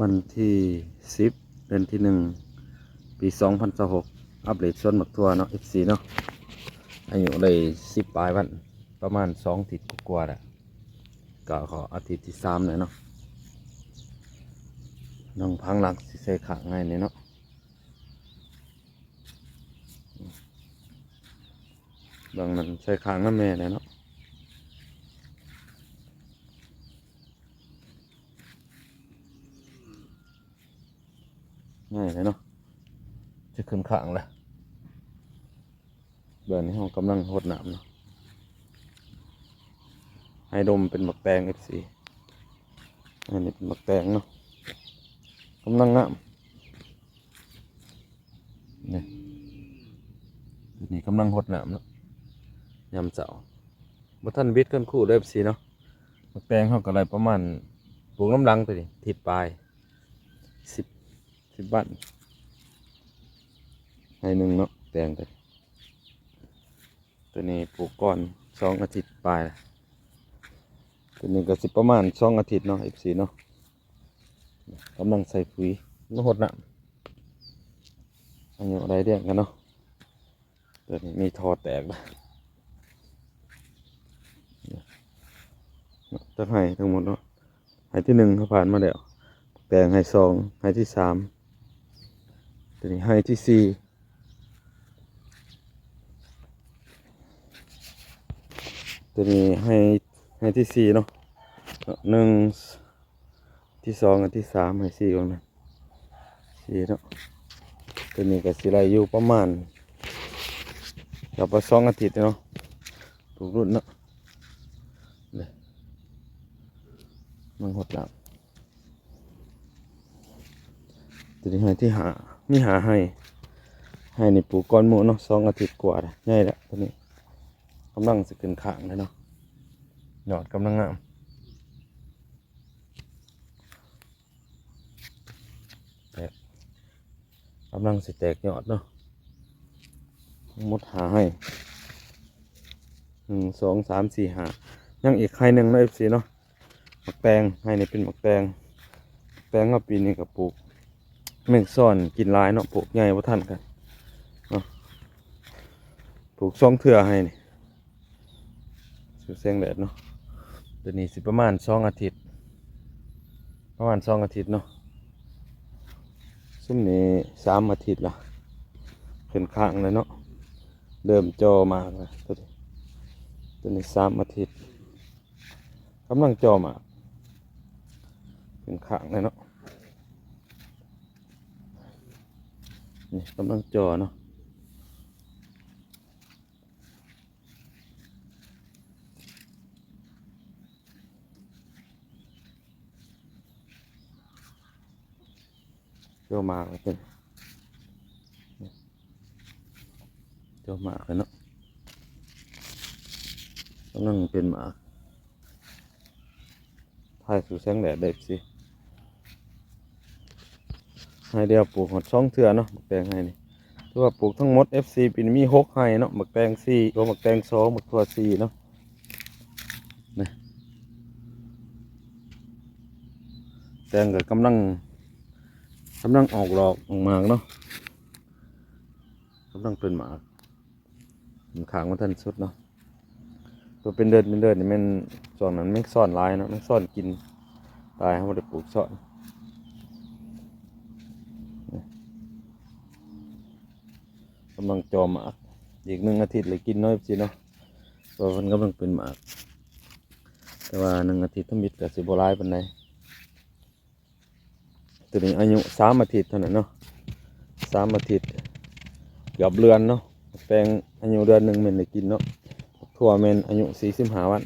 วันที่10 เดือนที่1 ปี 2026อัปเดตส่วนหมักทั่วเนาะ FC เนาะอายุได้10 ปลายวันประมาณ2 อาทิตย์กว่าๆแหละก็ขออาทิตย์ที่3เลยเนาะน้องพังหลักสิใส่ขางให้เนี่ยเนาะบางมันใส่ขางน้ำแม่เลยเนาะง่ายเลยเนาะจะขึ้นขางเลยเบื่อนี้เรากำลังหดน้ำเนาะให้ดมเป็นหมักแตง FC อันนี้เป็นหมักแตงเนาะกำลังงามนี่กำลังหดน้ำเนาะยำเสาบ่ท่านบิดกันคู่เด้อ FC เนาะหมักแตงเขาก็ได้ประมาณปลูกน้ำลังไปดิทิศปลาย10 บ้านให้หนึ่งเนาะแตงตัวนี้ปลูกก่อน2 อาทิตย์ปลายตัวนี้ก็สิประมาณ2 อาทิตย์เนาะ FC เนาะกำลังใส่ปุ๋ยมาหดน้ำอันนี้อะไรเรียกกันเนาะตัวนี้มีทอแตกนะจะให้ทั้งหมดเนาะให้ที่1เขาผ่านมาแล้วแตงให้2ให้ที่3ตัวนี้ให้ที่4ตัวนี้ให้ที่4เนาะ1ที่2อันที่3ให้4ก่อนนะ4เนาะตัวนี้ก็สิได้อยู่ประมาณกับ2 อาทิตย์เนาะถูกรุ่นเนาะนี่มันหดแล้วตัวนี้ให้ที่มีให้ในปลูกก้อนหมูเนาะ2 อาทิตย์กว่าแล้วง่ายแล้วตัวนี้กำลังจะขึ้นข้างแล้วเนาะยอดกำลังงามแตกกำลังสิแตกยอดเนาะมดให้1 2 3 4 5ยังอีกไข่หนึ่งเนาะ FC เนาะหมักแตงให้นี่เป็นหมักแตงก็ปีนี้กับปลูกแมงซ่อนกินลายเนาะปลูกใหญ่บ่ทันกันเนาะปลูก2 เทื่อให้นี่สูแสงแดดเนาะตัวนี้สิประมาณ2 อาทิตย์เนาะซึ่งนี้3 อาทิตย์ละขึ้นข้างเลยเนาะเริ่มจอมากแล้วตัวนี้3 อาทิตย์กำลังจอมากขึ้นข้างเลยเนาะนี่กำลังจอเนาะจอมากเลยจอมากเลยเนาะกำลังเป็นหมากถ่ายสู่แสงแดดได้สิให้เดียวปลูกหด2 เทื่อเนาะหมักแตงให้นี่ถือว่าปลูกทั้งหมด FC ปีนี้มี6 ให้เนาะหมักแตง4หมักแตง2หมักทั่ว4เนาะนี่แตงก็กำลังออกดอกออกหมากเนาะกำลังเป็นหมากขางมันทันสุดเนาะตัวเป็นเดินนี่แมันส่วนนั้นไม่ซ่อนลายเนาะไม่ซ่อนกินตายเขาไม่ได้ปลูกซ่อนกำลังจอหมากอีก1 อาทิตย์เลยกินน้อยสิเนาะตัวมันกำลังเป็นหมากแต่ว่า1 อาทิตย์ทั้งมิดกับสิบลายเป็นไงตัวนี้อายุ3 อาทิตย์เท่านั้นเนาะ3 อาทิตย์เกือบเดือนเนาะแปลงอายุเดือน 1มันได้กินเนาะทั่วเมนอายุ45 วัน